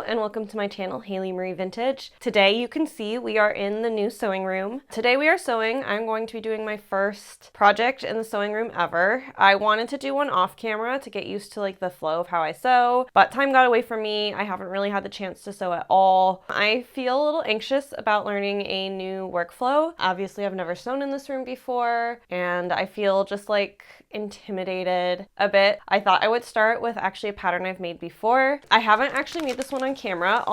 Hello and welcome to my channel, Haylee Marie Vintage. Today you can see we are in the new sewing room. Today we are sewing. I'm going to be doing my first project in the sewing room ever. I wanted to do one off camera to get used to the flow of how I sew, but time got away from me. I haven't really had the chance to sew at all. I feel a little anxious about learning a new workflow. Obviously I've never sewn in this room before and I feel just intimidated a bit. I thought I would start with actually a pattern I've made before. I haven't actually made this one on camera,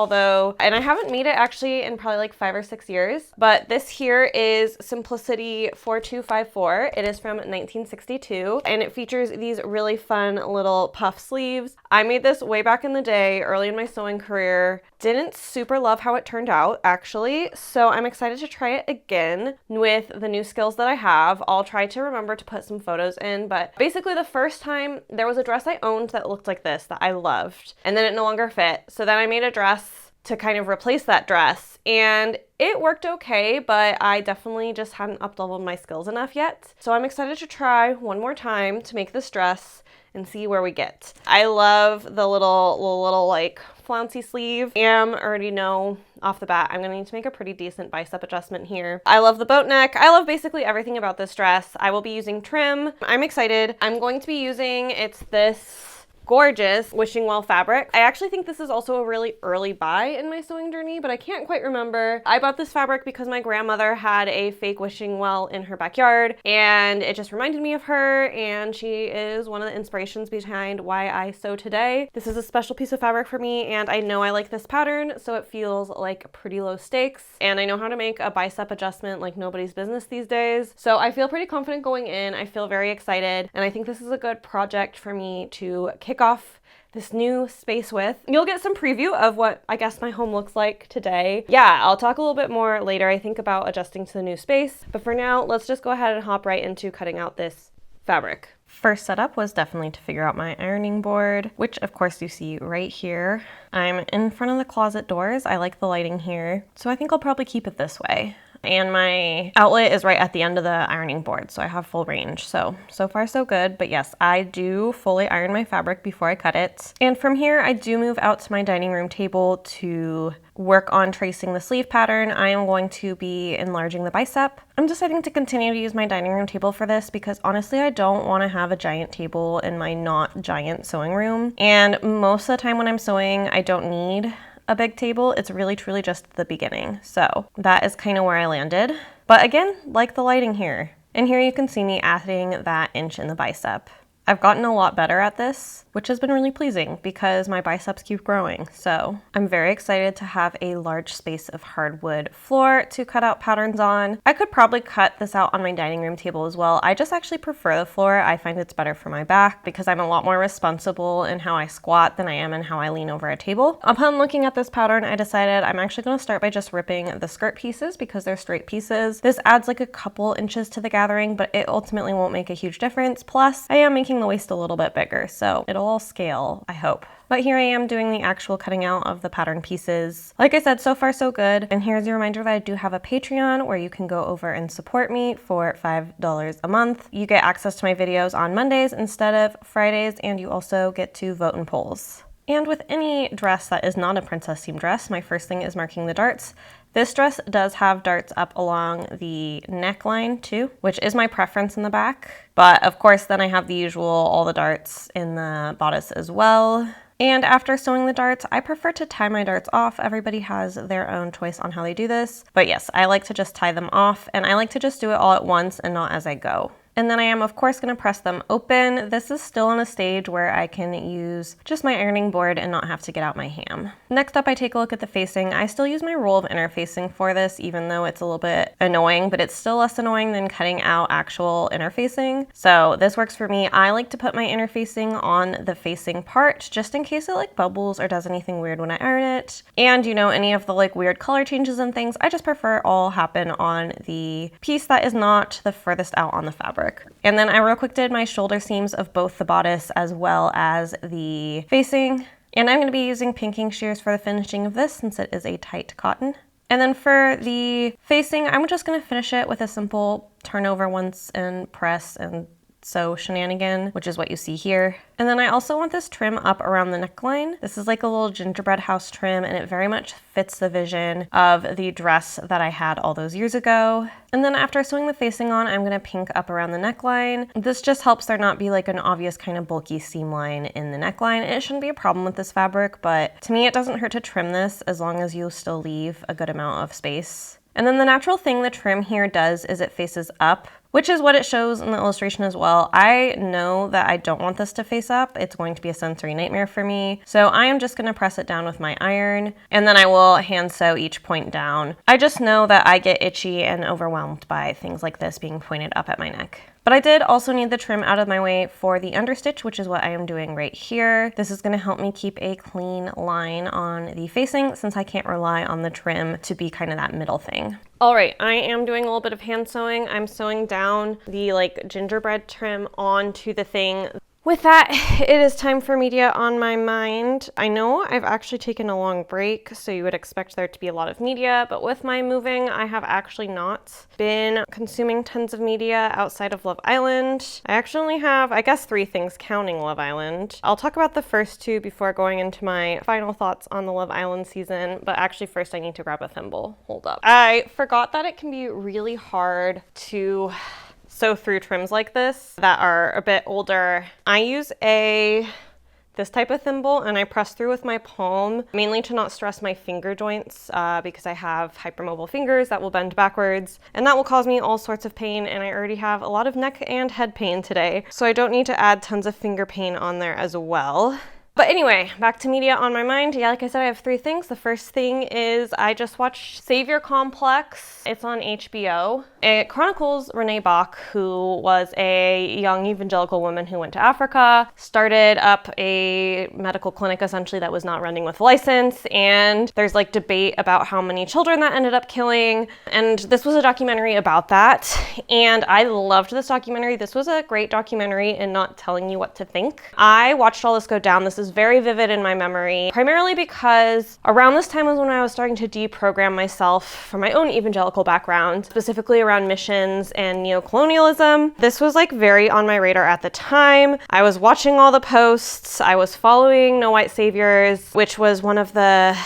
and I haven't made it actually in probably 5 or 6 years, but this here is Simplicity 4254. It is from 1962 and it features these really fun little puff sleeves. I made this way back in the day, early in my sewing career. Didn't super love how it turned out actually, so I'm excited to try it again with the new skills that I have. I'll try to remember to put some photos in, but basically the first time there was a dress I owned that looked like this that I loved, and then it no longer fit. So then I made a dress to kind of replace that dress, and it worked okay, but I definitely just hadn't up-leveled my skills enough yet. So I'm excited to try one more time to make this dress and see where we get. I love the little flouncy sleeve. Already know off the bat I'm gonna need to make a pretty decent bicep adjustment here. I love the boat neck. I love basically everything about this dress. I will be using trim. I'm excited. I'm going to be using, it's this gorgeous wishing well fabric. I actually think this is also a really early buy in my sewing journey, but I can't quite remember. I bought this fabric because my grandmother had a fake wishing well in her backyard and it just reminded me of her, and she is one of the inspirations behind why I sew today. This is a special piece of fabric for me and I know I like this pattern, so it feels like pretty low stakes, and I know how to make a bicep adjustment like nobody's business these days. So I feel pretty confident going in. I feel very excited and I think this is a good project for me to kick off this new space with. You'll get some preview of what I guess my home looks like today. Yeah, I'll talk a little bit more later, I think, about adjusting to the new space. But for now, let's just go ahead and hop right into cutting out this fabric. First setup was definitely to figure out my ironing board, which of course you see right here. I'm in front of the closet doors. I like the lighting here, so I think I'll probably keep it this way. And my outlet is right at the end of the ironing board, so I have full range. So far so good. But yes, I do fully iron my fabric before I cut it. And from here, I do move out to my dining room table to work on tracing the sleeve pattern. I am going to be enlarging the bicep. I'm deciding to continue to use my dining room table for this because honestly, I don't want to have a giant table in my not giant sewing room. And most of the time when I'm sewing, I don't need a big table. It's really truly just the beginning. So that is kind of where I landed. But again, like the lighting here. And here you can see me adding that inch in the bicep. I've gotten a lot better at this, which has been really pleasing because my biceps keep growing. So I'm very excited to have a large space of hardwood floor to cut out patterns on. I could probably cut this out on my dining room table as well. I just actually prefer the floor. I find it's better for my back because I'm a lot more responsible in how I squat than I am in how I lean over a table. Upon looking at this pattern, I decided I'm actually going to start by just ripping the skirt pieces because they're straight pieces. This adds a couple inches to the gathering, but it ultimately won't make a huge difference. Plus, I am making the waist a little bit bigger, so it'll all scale, I hope. But here I am doing the actual cutting out of the pattern pieces. Like I said, so far so good. And here's your reminder that I do have a Patreon where you can go over and support me for $5 a month. You get access to my videos on Mondays instead of Fridays, and you also get to vote in polls. And with any dress that is not a princess seam dress, my first thing is marking the darts. This dress does have darts up along the neckline too, which is my preference in the back. But of course, then I have the usual, all the darts in the bodice as well. And after sewing the darts, I prefer to tie my darts off. Everybody has their own choice on how they do this. But yes, I like to just tie them off, and I like to just do it all at once and not as I go. And then I am, of course, going to press them open. This is still on a stage where I can use just my ironing board and not have to get out my ham. Next up, I take a look at the facing. I still use my roll of interfacing for this, even though it's a little bit annoying, but it's still less annoying than cutting out actual interfacing. So this works for me. I like to put my interfacing on the facing part, just in case it bubbles or does anything weird when I iron it. And any of the weird color changes and things, I just prefer all happen on the piece that is not the furthest out on the fabric. And then I real quick did my shoulder seams of both the bodice as well as the facing. And I'm going to be using pinking shears for the finishing of this since it is a tight cotton. And then for the facing, I'm just going to finish it with a simple turn over once and press and sew shenanigan, which is what you see here. And then I also want this trim up around the neckline. This is like a little gingerbread house trim, and it very much fits the vision of the dress that I had all those years ago. And then after sewing the facing on, I'm gonna pink up around the neckline. This just helps there not be like an obvious kind of bulky seam line in the neckline. It shouldn't be a problem with this fabric, but to me it doesn't hurt to trim this as long as you still leave a good amount of space. And then the natural thing the trim here does is it faces up, which is what it shows in the illustration as well. I know that I don't want this to face up. It's going to be a sensory nightmare for me. So I am just gonna press it down with my iron, and then I will hand sew each point down. I just know that I get itchy and overwhelmed by things like this being pointed up at my neck. But I did also need the trim out of my way for the understitch, which is what I am doing right here. This is gonna help me keep a clean line on the facing since I can't rely on the trim to be kind of that middle thing. All right, I am doing a little bit of hand sewing. I'm sewing down the like gingerbread trim onto the thing. With that, it is time for media on my mind. I know I've actually taken a long break, so you would expect there to be a lot of media, but with my moving, I have actually not been consuming tons of media outside of Love Island. I actually only have, I guess, 3 things counting Love Island. I'll talk about the first 2 before going into my final thoughts on the Love Island season, but actually first I need to grab a thimble. Hold up. I forgot that it can be really hard to sew through trims like this that are a bit older. I use this type of thimble and I press through with my palm, mainly to not stress my finger joints because I have hypermobile fingers that will bend backwards, and that will cause me all sorts of pain, and I already have a lot of neck and head pain today, so I don't need to add tons of finger pain on there as well. But anyway, back to media on my mind. Yeah, like I said, I have 3 things. The first thing is I just watched Savior Complex. It's on HBO. It chronicles Renee Bach, who was a young evangelical woman who went to Africa, started up a medical clinic essentially that was not running with license, and there's like debate about how many children that ended up killing. And this was a documentary about that, and I loved this documentary. This was a great documentary in not telling you what to think. I watched all this go down. This is very vivid in my memory, primarily because around this time was when I was starting to deprogram myself from my own evangelical background, specifically around missions and neocolonialism. This was like very on my radar at the time. I was watching all the posts. I was following No White Saviors, which was one of the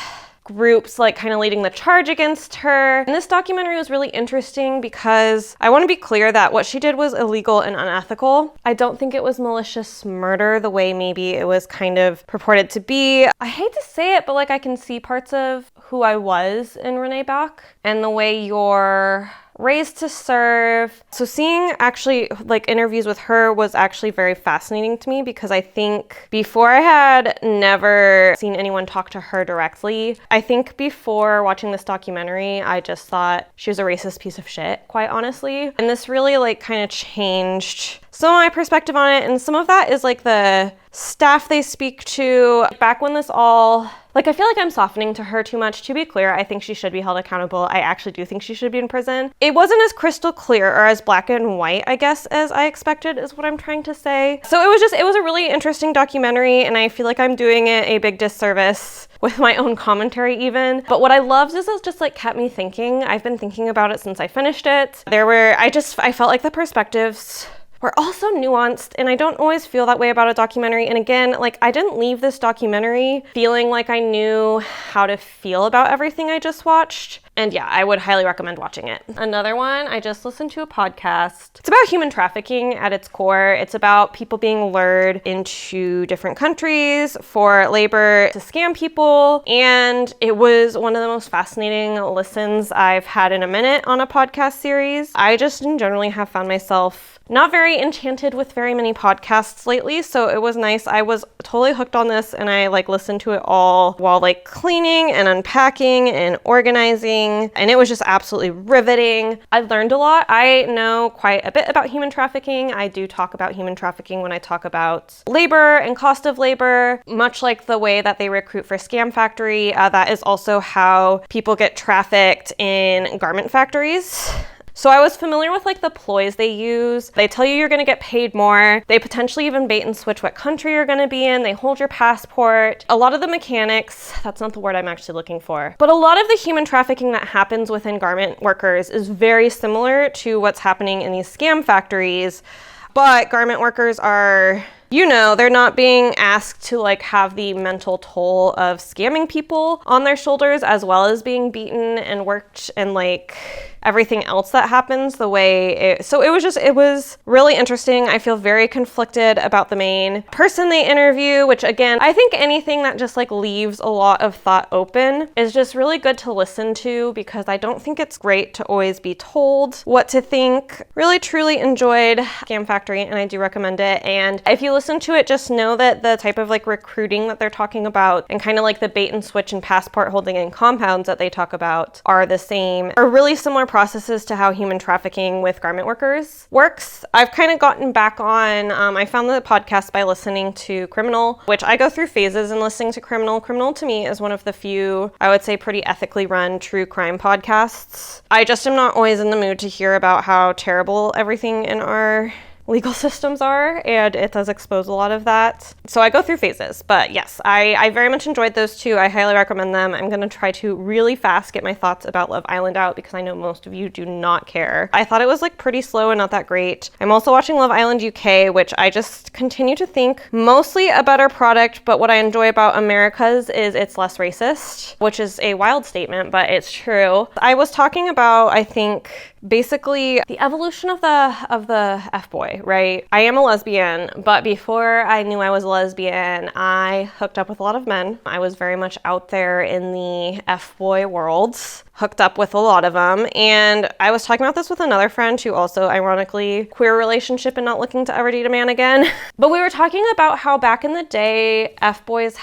groups like kind of leading the charge against her. And this documentary was really interesting because I want to be clear that what she did was illegal and unethical. I don't think it was malicious murder the way maybe it was kind of purported to be. I hate to say it, but like I can see parts of who I was in Renee Bach and the way you're raised to serve. So seeing actually like interviews with her was actually very fascinating to me because I think before I had never seen anyone talk to her directly. I think before watching this documentary, I just thought she was a racist piece of shit, quite honestly. And this really like kind of changed some of my perspective on it, and some of that is like the staff they speak to. Back when this all, like I feel like I'm softening to her too much. To be clear, I think she should be held accountable. I actually do think she should be in prison. It wasn't as crystal clear or as black and white, I guess, as I expected is what I'm trying to say. So it was a really interesting documentary, and I feel like I'm doing it a big disservice with my own commentary even. But what I loved is it just like kept me thinking. I've been thinking about it since I finished it. I felt like the perspectives were also nuanced, and I don't always feel that way about a documentary. And again, like I didn't leave this documentary feeling like I knew how to feel about everything I just watched. And yeah, I would highly recommend watching it. Another one, I just listened to a podcast. It's about human trafficking at its core. It's about people being lured into different countries for labor to scam people. And it was one of the most fascinating listens I've had in a minute on a podcast series. I just generally have found myself not very enchanted with very many podcasts lately, so it was nice. I was totally hooked on this, and I like listened to it all while like cleaning and unpacking and organizing, and it was just absolutely riveting. I learned a lot. I know quite a bit about human trafficking. I do talk about human trafficking when I talk about labor and cost of labor, much like the way that they recruit for Scam Factory. That is also how people get trafficked in garment factories. So I was familiar with like the ploys they use. They tell you you're gonna get paid more. They potentially even bait and switch what country you're gonna be in. They hold your passport. A lot of the mechanics, that's not the word I'm actually looking for, but a lot of the human trafficking that happens within garment workers is very similar to what's happening in these scam factories. But garment workers are, you know, they're not being asked to like have the mental toll of scamming people on their shoulders, as well as being beaten and worked and like everything else that happens the way it was really interesting. I feel very conflicted about the main person they interview, which again, I think anything that just like leaves a lot of thought open is just really good to listen to, because I don't think it's great to always be told what to think. Really truly enjoyed Scam Factory, and I do recommend it. And if you listen to it, just know that the type of like recruiting that they're talking about and kind of like the bait and switch and passport holding and compounds that they talk about are the same, are really similar processes to how human trafficking with garment workers works. I've kind of gotten back on, I found the podcast by listening to Criminal, which I go through phases in listening to Criminal. Criminal to me is one of the few, I would say, pretty ethically run true crime podcasts. I just am not always in the mood to hear about how terrible everything in our legal systems are, and it does expose a lot of that. So I go through phases, but yes, I very much enjoyed those two. I highly recommend them. I'm going to try to really fast get my thoughts about Love Island out, because I know most of you do not care. I thought it was like pretty slow and not that great. I'm also watching Love Island UK, which I just continue to think mostly a better product, but what I enjoy about America's is it's less racist, which is a wild statement, but it's true. I was talking about, I think, basically the evolution of the F-boy, right? I am a lesbian, but before I knew I was a lesbian, I hooked up with a lot of men. I was very much out there in the F-boy world, hooked up with a lot of them. And I was talking about this with another friend who also, ironically, queer relationship and not looking to ever date a man again. But we were talking about how back in the day, F-boys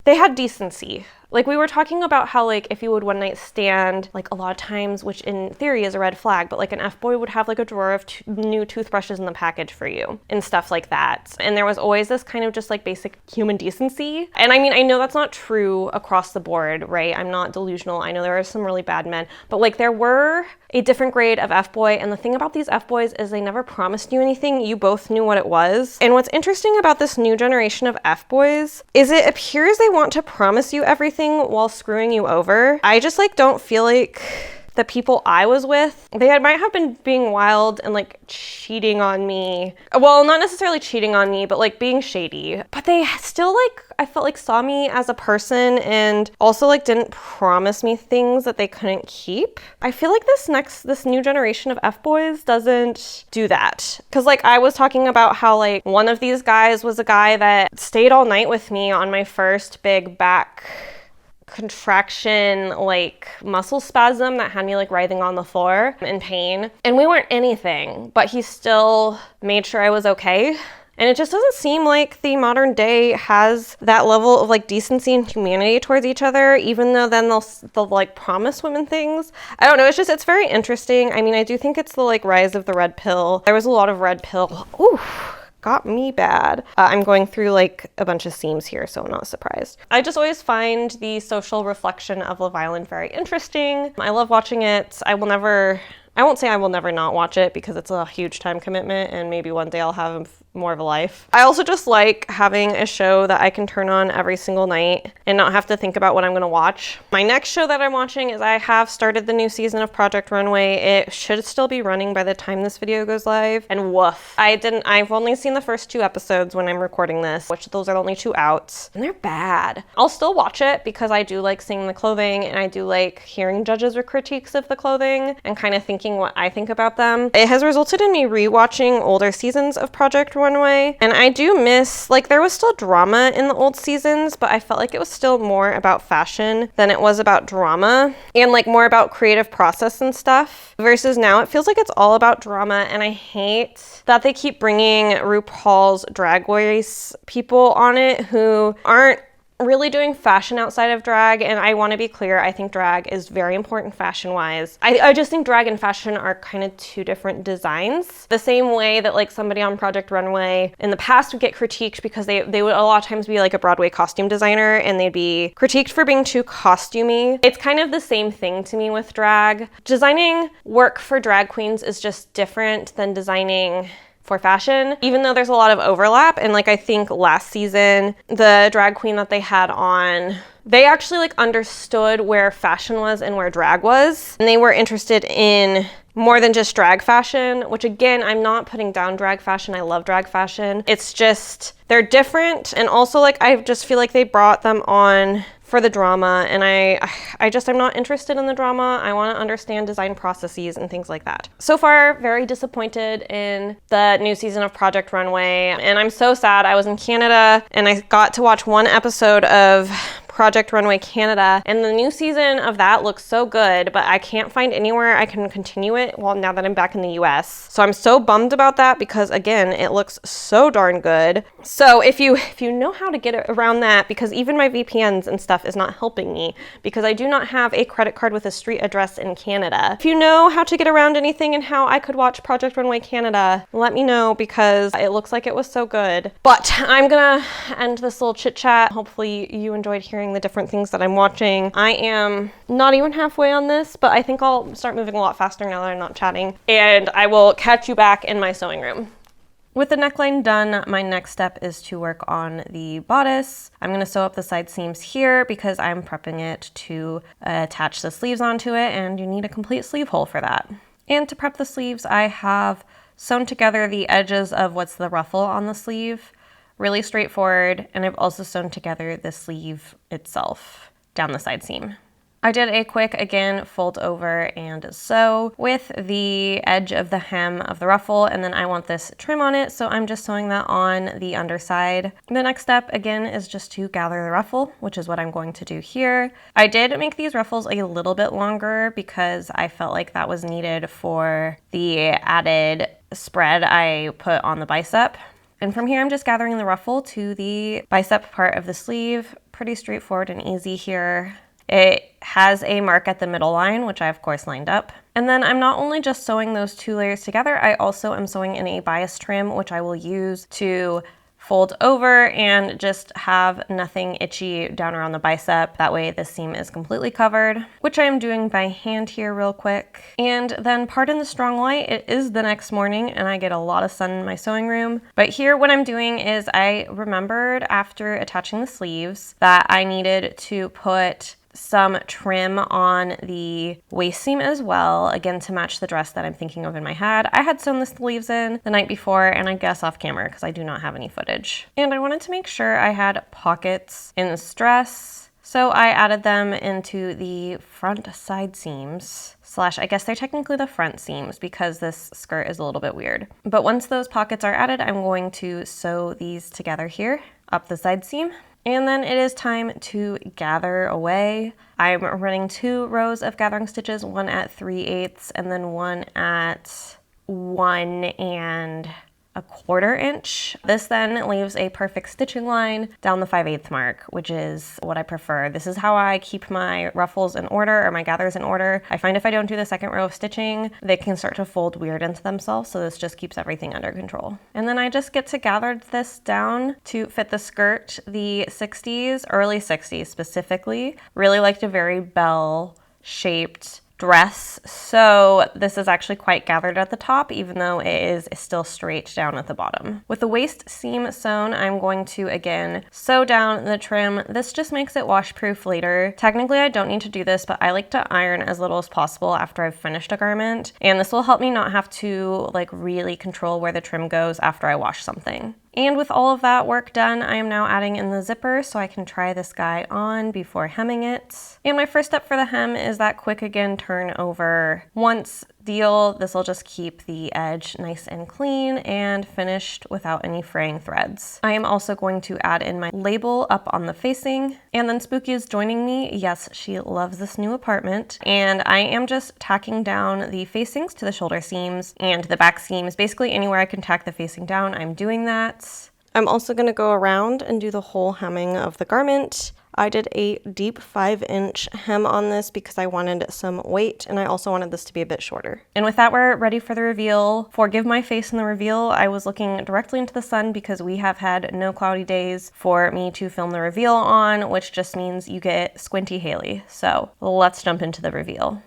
they had decency. Like, we were talking about how, like, if you would one night stand, like, a lot of times, which in theory is a red flag, but like an F-boy would have like a drawer of new toothbrushes in the package for you and stuff like that. And there was always this kind of just like basic human decency. And I mean, I know that's not true across the board, right? I'm not delusional. I know there are some really bad men, but like there were a different grade of F-boy. And the thing about these F-boys is they never promised you anything. You both knew what it was. And what's interesting about this new generation of F-boys is it appears they want to promise you everything while screwing you over. I just like don't feel like the people I was with, they might have been being wild and like cheating on me. Well, not necessarily cheating on me, but like being shady. But they still like, I felt like saw me as a person and also like didn't promise me things that they couldn't keep. I feel like this new generation of F-boys doesn't do that. Cause like I was talking about how like one of these guys was a guy that stayed all night with me on my first big back contraction, like muscle spasm that had me like writhing on the floor in pain. And we weren't anything, but he still made sure I was okay. And it just doesn't seem like the modern day has that level of like decency and humanity towards each other, even though then they'll like promise women things. I don't know. It's very interesting. I mean, I do think it's the like rise of the red pill. There was a lot of red pill. Ooh. Got me bad. I'm going through like a bunch of seams here, so I'm not surprised. I just always find the social reflection of Love Island very interesting. I love watching it. I won't say I will never not watch it, because it's a huge time commitment and maybe one day I'll have more of a life. I also just like having a show that I can turn on every single night and not have to think about what I'm gonna watch. My next show that I'm watching is I have started the new season of Project Runway. It should still be running by the time this video goes live. And woof. I've only seen the first 2 episodes when I'm recording this, which those are the only 2 out. And they're bad. I'll still watch it because I do like seeing the clothing and I do like hearing judges or critiques of the clothing and kind of thinking what I think about them. It has resulted in me rewatching older seasons of Project Runway, and I do miss, like, there was still drama in the old seasons, but I felt like it was still more about fashion than it was about drama and like more about creative process and stuff, versus now it feels like it's all about drama. And I hate that they keep bringing RuPaul's Drag Race people on it who aren't really doing fashion outside of drag. And I want to be clear, I think drag is very important fashion wise. I just think drag and fashion are kind of 2 different designs. The same way that like somebody on Project Runway in the past would get critiqued because they would a lot of times be like a Broadway costume designer and they'd be critiqued for being too costumey. It's kind of the same thing to me with drag. Designing work for drag queens is just different than designing for fashion, even though there's a lot of overlap. And like, I think last season, the drag queen that they had on, they actually like understood where fashion was and where drag was. And they were interested in more than just drag fashion, which again, I'm not putting down drag fashion. I love drag fashion. It's just, they're different. And also like, I just feel like they brought them on for the drama, and I'm not interested in the drama. I want to understand design processes and things like that. So far, very disappointed in the new season of Project Runway, and I'm so sad. I was in Canada and I got to watch one episode of Project Runway Canada, and the new season of that looks so good, but I can't find anywhere I can continue it now that I'm back in the US. So I'm so bummed about that because again, it looks so darn good. So if you know how to get around that, because even my VPNs and stuff is not helping me because I do not have a credit card with a street address in Canada. If you know how to get around anything and how I could watch Project Runway Canada, let me know because it looks like it was so good. But I'm gonna end this little chit chat. Hopefully you enjoyed hearing the different things that I'm watching. I am not even halfway on this, but I think I'll start moving a lot faster now that I'm not chatting, and I will catch you back in my sewing room. With the neckline done, my next step is to work on the bodice. I'm going to sew up the side seams here because I'm prepping it to attach the sleeves onto it, and you need a complete sleeve hole for that. And to prep the sleeves, I have sewn together the edges of what's the ruffle on the sleeve. Really straightforward, and I've also sewn together the sleeve itself down the side seam. I did a quick, again, fold over and sew with the edge of the hem of the ruffle, and then I want this trim on it, so I'm just sewing that on the underside. The next step, again, is just to gather the ruffle, which is what I'm going to do here. I did make these ruffles a little bit longer because I felt like that was needed for the added spread I put on the bicep. And from here, I'm just gathering the ruffle to the bicep part of the sleeve. Pretty straightforward and easy here. It has a mark at the middle line, which I of course lined up. And then I'm not only just sewing those two layers together, I also am sewing in a bias trim, which I will use to fold over and just have nothing itchy down around the bicep. That way the seam is completely covered, which I am doing by hand here real quick. And then pardon the strong light, it is the next morning and I get a lot of sun in my sewing room. But here what I'm doing is I remembered after attaching the sleeves that I needed to put some trim on the waist seam as well, again to match the dress that I'm thinking of in my head. I had sewn the sleeves in the night before, and I guess off camera because I do not have any footage. And I wanted to make sure I had pockets in this dress, so I added them into the front side seams, slash I guess they're technically the front seams because this skirt is a little bit weird. But once those pockets are added, I'm going to sew these together here up the side seam. And then it is time to gather away. I'm running 2 rows of gathering stitches, one at 3/8 and then one at 1 1/4 inch. This then leaves a perfect stitching line down the 5/8 mark, which is what I prefer. This is how I keep my ruffles in order, or my gathers in order. I find if I don't do the second row of stitching, they can start to fold weird into themselves, so this just keeps everything under control. And then I just get to gather this down to fit the skirt, the 60s, early 60s specifically. Really liked a very bell-shaped dress, so this is actually quite gathered at the top, even though it is still straight down at the bottom. With the waist seam sewn, I'm going to again sew down the trim. This just makes it washproof later. Technically, I don't need to do this, but I like to iron as little as possible after I've finished a garment, and this will help me not have to like really control where the trim goes after I wash something. And with all of that work done, I am now adding in the zipper so I can try this guy on before hemming it. And my first step for the hem is that quick again turn over once deal. This will just keep the edge nice and clean and finished without any fraying threads. I am also going to add in my label up on the facing. And then Spooky is joining me. Yes, she loves this new apartment. And I am just tacking down the facings to the shoulder seams and the back seams. Basically anywhere I can tack the facing down, I'm doing that. I'm also going to go around and do the whole hemming of the garment. I did a deep 5-inch hem on this because I wanted some weight, and I also wanted this to be a bit shorter. And with that, we're ready for the reveal. Forgive my face in the reveal. I was looking directly into the sun because we have had no cloudy days for me to film the reveal on, which just means you get squinty Haylee. So let's jump into the reveal.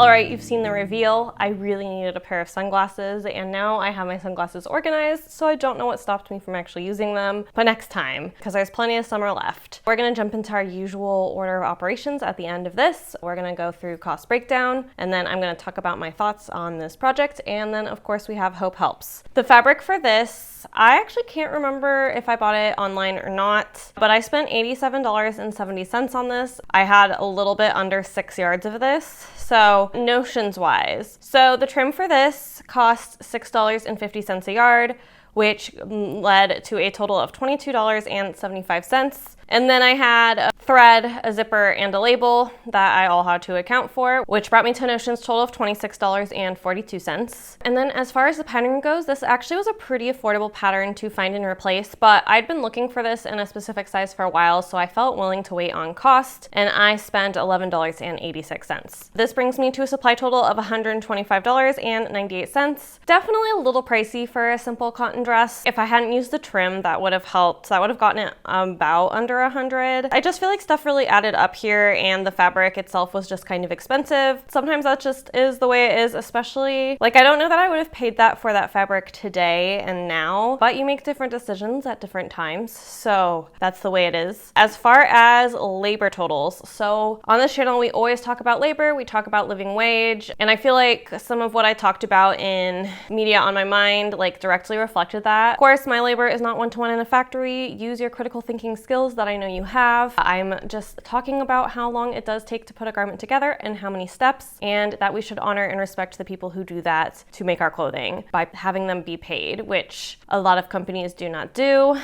right, you've seen the reveal. I really needed a pair of sunglasses, and now I have my sunglasses organized, so I don't know what stopped me from actually using them, but next time, because there's plenty of summer left. We're gonna jump into our usual order of operations at the end of this. We're gonna go through cost breakdown, and then I'm gonna talk about my thoughts on this project, and then of course we have Hope Helps. The fabric for this, I actually can't remember if I bought it online or not, but I spent $87.70 on this. I had a little bit under 6 yards of this, so notions wise. So the trim for this cost $6.50 a yard, which led to a total of $22.75. And then I had a thread, a zipper, and a label that I all had to account for, which brought me to Notion's total of $26.42. And then as far as the pattern goes, this actually was a pretty affordable pattern to find and replace, but I'd been looking for this in a specific size for a while, so I felt willing to wait on cost, and I spent $11.86. This brings me to a supply total of $125.98. Definitely a little pricey for a simple cotton dress. If I hadn't used the trim, that would have helped. That would have gotten it about under 100. I just feel like stuff really added up here, and the fabric itself was just kind of expensive. Sometimes that just is the way it is, especially like I don't know that I would have paid that for that fabric today and now, but you make different decisions at different times, so that's the way it is. As far as labor totals, so on this channel we always talk about labor, we talk about living wage, and I feel like some of what I talked about in Media on My Mind like directly reflected that. Of course, my labor is not one-to-one in a factory. Use your critical thinking skills that I know you have. I'm just talking about how long it does take to put a garment together and how many steps, and that we should honor and respect the people who do that to make our clothing by having them be paid, which a lot of companies do not do.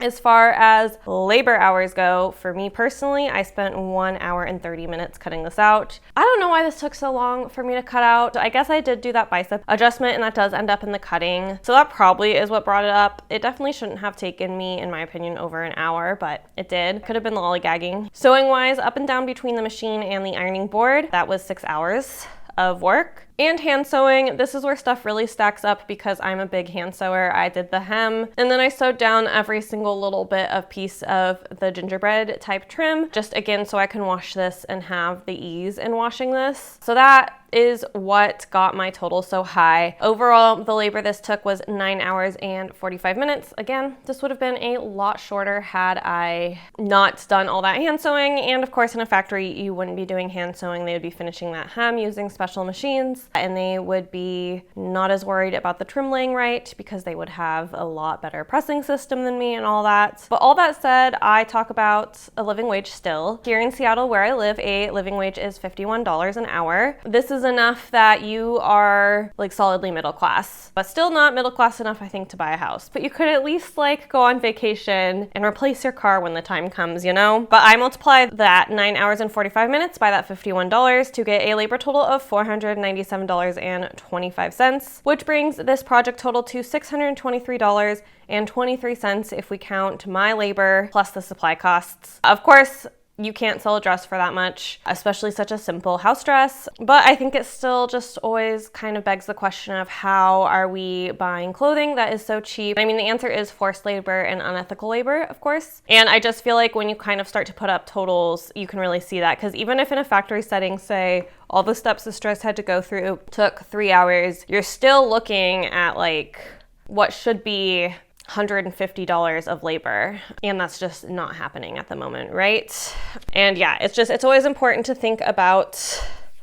As far as labor hours go, for me personally, I spent 1 hour and 30 minutes cutting this out. I don't know why this took so long for me to cut out. I guess I did do that bicep adjustment, and that does end up in the cutting, so that probably is what brought it up. It definitely shouldn't have taken me, in my opinion, over an hour, but it did. Could have been lollygagging. Sewing wise, up and down between the machine and the ironing board, that was 6 hours of work. And hand sewing, this is where stuff really stacks up because I'm a big hand sewer. I did the hem, and then I sewed down every single little bit of piece of the gingerbread type trim, just again so I can wash this and have the ease in washing this. So that is what got my total so high. Overall, the labor this took was 9 hours and 45 minutes. Again, this would have been a lot shorter had I not done all that hand sewing, and of course in a factory you wouldn't be doing hand sewing. They would be finishing that hem using special machines, and they would be not as worried about the trim laying right because they would have a lot better pressing system than me and all that. But all that said, I talk about a living wage still. Here in Seattle where I live, a living wage is $51 an hour. This is enough that you are like solidly middle class, but still not middle class enough, I think, to buy a house. But you could at least like go on vacation and replace your car when the time comes, you know? But I multiplied that 9 hours and 45 minutes by that $51 to get a labor total of $497.25, which brings this project total to $623.23 if we count my labor plus the supply costs. Of course, you can't sell a dress for that much, especially such a simple house dress, but I think it still just always kind of begs the question of how are we buying clothing that is so cheap? I mean, the answer is forced labor and unethical labor, of course. And I just feel like when you kind of start to put up totals, you can really see that, because even if in a factory setting, say, all the steps this dress had to go through took 3 hours, you're still looking at like what should be $150 of labor, and that's just not happening at the moment, right? And yeah, it's always important to think about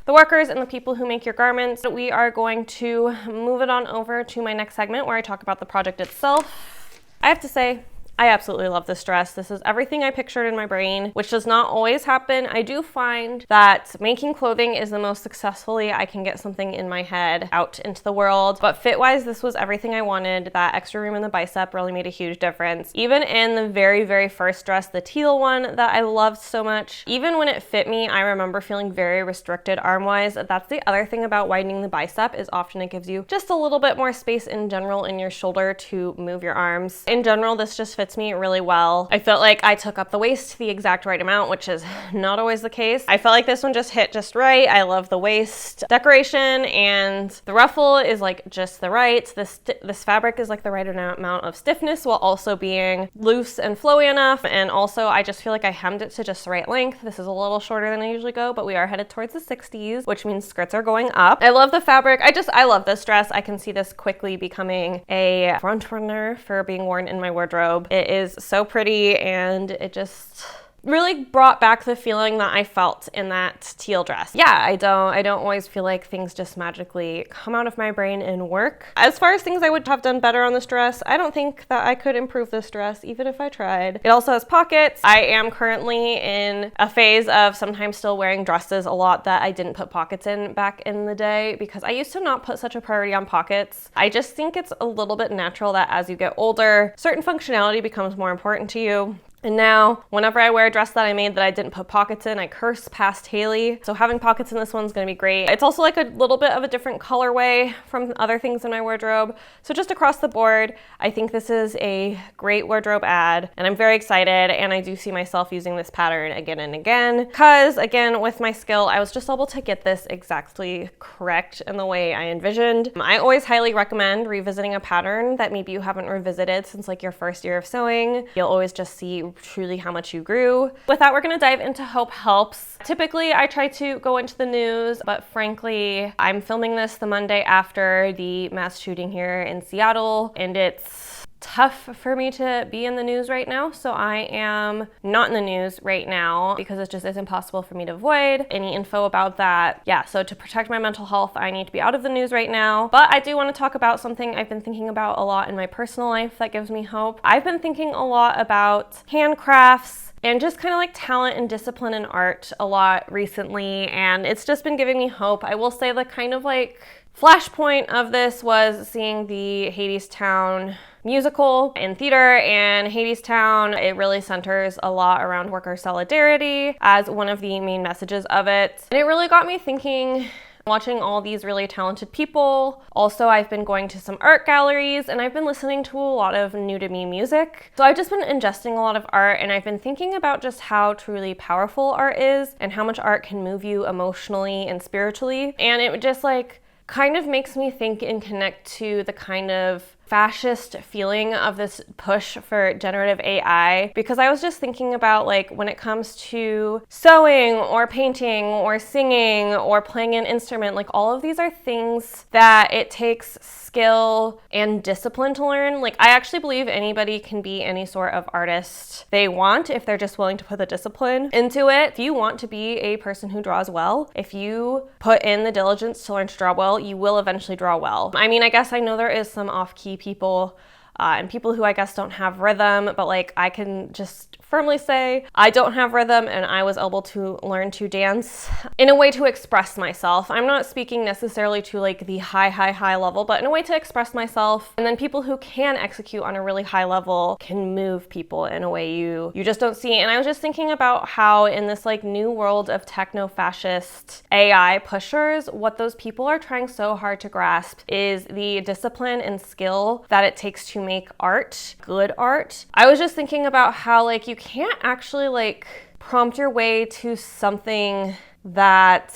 the workers and the people who make your garments. We are going to move it on over to my next segment where I talk about the project itself. I have to say, I absolutely love this dress. This is everything I pictured in my brain, which does not always happen. I do find that making clothing is the most successfully I can get something in my head out into the world. But fit-wise, this was everything I wanted. That extra room in the bicep really made a huge difference. Even in the very, very first dress, the teal one that I loved so much, even when it fit me, I remember feeling very restricted arm-wise. That's the other thing about widening the bicep, is often it gives you just a little bit more space in general in your shoulder to move your arms. In general, this just fits fits me really well. I felt like I took up the waist the exact right amount, which is not always the case. I felt like this one just hit just right. I love the waist decoration, and the ruffle is like just the right. This fabric is like the right amount of stiffness while also being loose and flowy enough. And also I just feel like I hemmed it to just the right length. This is a little shorter than I usually go, but we are headed towards the 60s, which means skirts are going up. I love the fabric. I love this dress. I can see this quickly becoming a front runner for being worn in my wardrobe. It is so pretty, and it just really brought back the feeling that I felt in that teal dress. Yeah, I don't always feel like things just magically come out of my brain and work. As far as things I would have done better on this dress, I don't think that I could improve this dress even if I tried. It also has pockets. I am currently in a phase of sometimes still wearing dresses a lot that I didn't put pockets in back in the day, because I used to not put such a priority on pockets. I just think it's a little bit natural that as you get older, certain functionality becomes more important to you. And now, whenever I wear a dress that I made that I didn't put pockets in, I curse past Haylee. So having pockets in this one's gonna be great. It's also like a little bit of a different colorway from other things in my wardrobe. So just across the board, I think this is a great wardrobe ad, and I'm very excited, and I do see myself using this pattern again and again. Because again, with my skill, I was just able to get this exactly correct in the way I envisioned. I always highly recommend revisiting a pattern that maybe you haven't revisited since like your first year of sewing. You'll always just see truly how much you grew. With that, we're gonna dive into Hope Helps. Typically, I try to go into the news, but frankly, I'm filming this the Monday after the mass shooting here in Seattle, and it's tough for me to be in the news right now. So I am not in the news right now because it just isn't possible for me to avoid any info about that. Yeah, so to protect my mental health, I need to be out of the news right now. But I do want to talk about something I've been thinking about a lot in my personal life that gives me hope. I've been thinking a lot about handcrafts and just kind of like talent and discipline in art a lot recently, and it's just been giving me hope. I will say the kind of like flashpoint of this was seeing the Hadestown musical in theater, and Hadestown, it really centers a lot around worker solidarity as one of the main messages of it. And it really got me thinking, watching all these really talented people. Also, I've been going to some art galleries, and I've been listening to a lot of new to me music. So I've just been ingesting a lot of art, and I've been thinking about just how truly powerful art is and how much art can move you emotionally and spiritually. And it just like kind of makes me think and connect to the kind of fascist feeling of this push for generative AI, because I was just thinking about like when it comes to sewing or painting or singing or playing an instrument, like all of these are things that it takes skill and discipline to learn. Like I actually believe anybody can be any sort of artist they want if they're just willing to put the discipline into it. If you want to be a person who draws well, if you put in the diligence to learn to draw well, you will eventually draw well. I mean, I guess I know there is some off-key people and people who I guess don't have rhythm, but like I can just firmly say I don't have rhythm, and I was able to learn to dance in a way to express myself. I'm not speaking necessarily to like the high level, but in a way to express myself. And then people who can execute on a really high level can move people in a way you just don't see. And I was just thinking about how in this like new world of techno-fascist AI pushers, what those people are trying so hard to grasp is the discipline and skill that it takes to make art, good art. I was just thinking about how like you can't actually like prompt your way to something that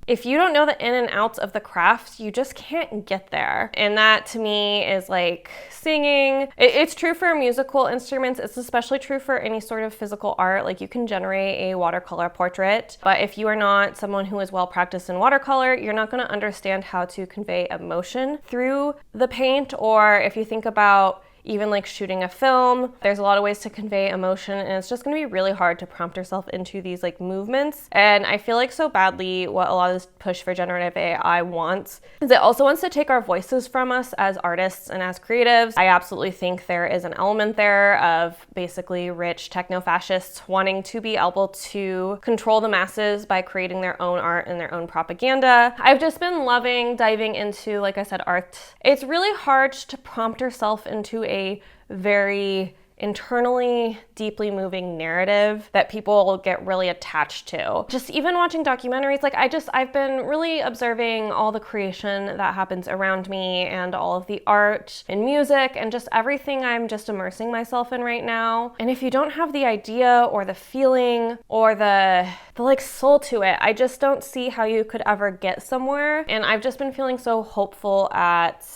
if you don't know the in and outs of the craft, you just can't get there. And that to me is like singing. It's true for musical instruments. It's especially true for any sort of physical art. Like you can generate a watercolor portrait, but if you are not someone who is well practiced in watercolor, you're not going to understand how to convey emotion through the paint. Or if you think about even like shooting a film, there's a lot of ways to convey emotion, and it's just going to be really hard to prompt yourself into these like movements. And I feel like so badly what a lot of this push for generative AI wants is it also wants to take our voices from us as artists and as creatives. I absolutely think there is an element there of basically rich techno-fascists wanting to be able to control the masses by creating their own art and their own propaganda. I've just been loving diving into, like I said, art. It's really hard to prompt yourself into a very internally deeply moving narrative that people get really attached to. Just even watching documentaries, like I've been really observing all the creation that happens around me and all of the art and music and just everything I'm just immersing myself in right now. And if you don't have the idea or the feeling or the like soul to it, I just don't see how you could ever get somewhere. And I've just been feeling so hopeful at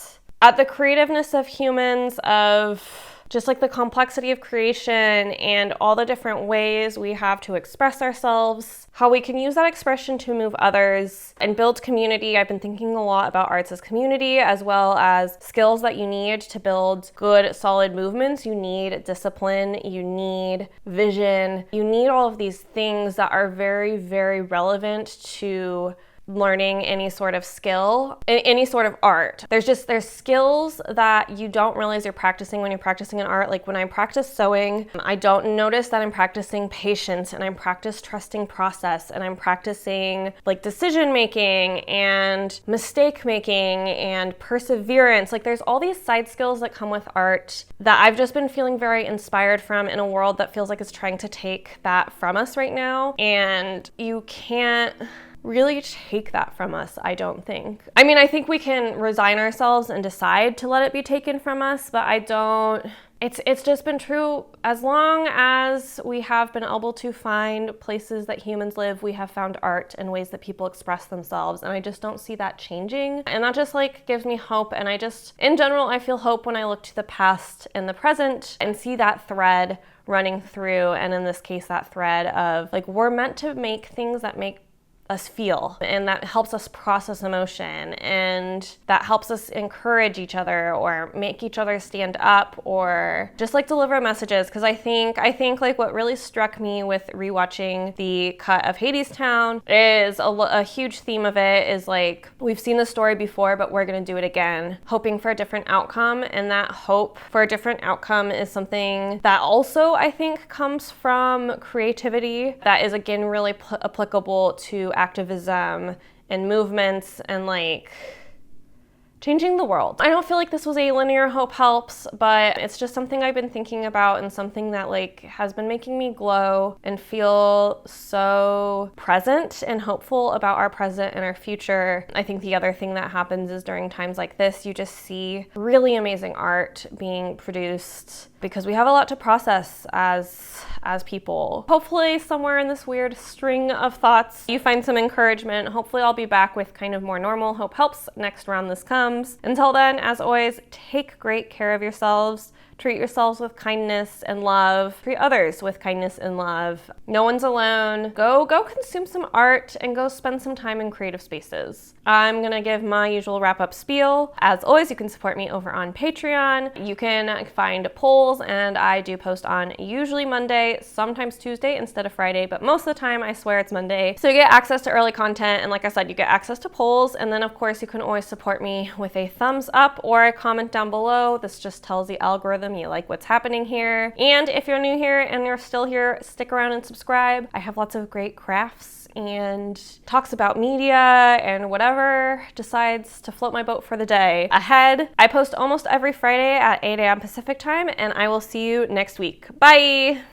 the creativeness of humans, of just like the complexity of creation and all the different ways we have to express ourselves, how we can use that expression to move others and build community. I've been thinking a lot about arts as community, as well as skills that you need to build good, solid movements. You need discipline, you need vision, you need all of these things that are very, very relevant to learning any sort of skill, any sort of art. There's skills that you don't realize you're practicing when you're practicing an art. Like when I practice sewing, I don't notice that I'm practicing patience, and I'm practice trusting process, and I'm practicing like decision making and mistake making and perseverance. Like there's all these side skills that come with art that I've just been feeling very inspired from in a world that feels like it's trying to take that from us right now. And you can't really take that from us, I don't think. I mean, I think we can resign ourselves and decide to let it be taken from us, but I don't. It's just been true as long as we have been able to find places that humans live. We have found art and ways that people express themselves, and I just don't see that changing. And that just like gives me hope. And in general, I feel hope when I look to the past and the present and see that thread running through. And in this case, that thread of like, we're meant to make things that make us feel, and that helps us process emotion, and that helps us encourage each other or make each other stand up or just like deliver messages. Because I think like what really struck me with rewatching the cut of Hadestown is a huge theme of it is like, we've seen the story before, but we're gonna do it again, hoping for a different outcome. And that hope for a different outcome is something that also I think comes from creativity that is again really applicable to activism and movements and like changing the world. I don't feel like this was a linear hope helps, but it's just something I've been thinking about and something that like has been making me glow and feel so present and hopeful about our present and our future. I think the other thing that happens is during times like this, you just see really amazing art being produced because we have a lot to process as people. Hopefully somewhere in this weird string of thoughts, you find some encouragement. Hopefully I'll be back with kind of more normal hope helps next round this comes. Until then, as always, take great care of yourselves. Treat yourselves with kindness and love. Treat others with kindness and love. No one's alone. Go consume some art and go spend some time in creative spaces. I'm gonna give my usual wrap-up spiel. As always, you can support me over on Patreon. You can find polls, and I do post on usually Monday, sometimes Tuesday instead of Friday, but most of the time I swear it's Monday. So you get access to early content, and like I said, you get access to polls, and then of course you can always support me with a thumbs up or a comment down below. This just tells the algorithm you like what's happening here. And if you're new here and you're still here, stick around and subscribe. I have lots of great crafts and talks about media and whatever decides to float my boat for the day ahead. I post almost every Friday at 8 a.m. Pacific time, and I will see you next week. Bye!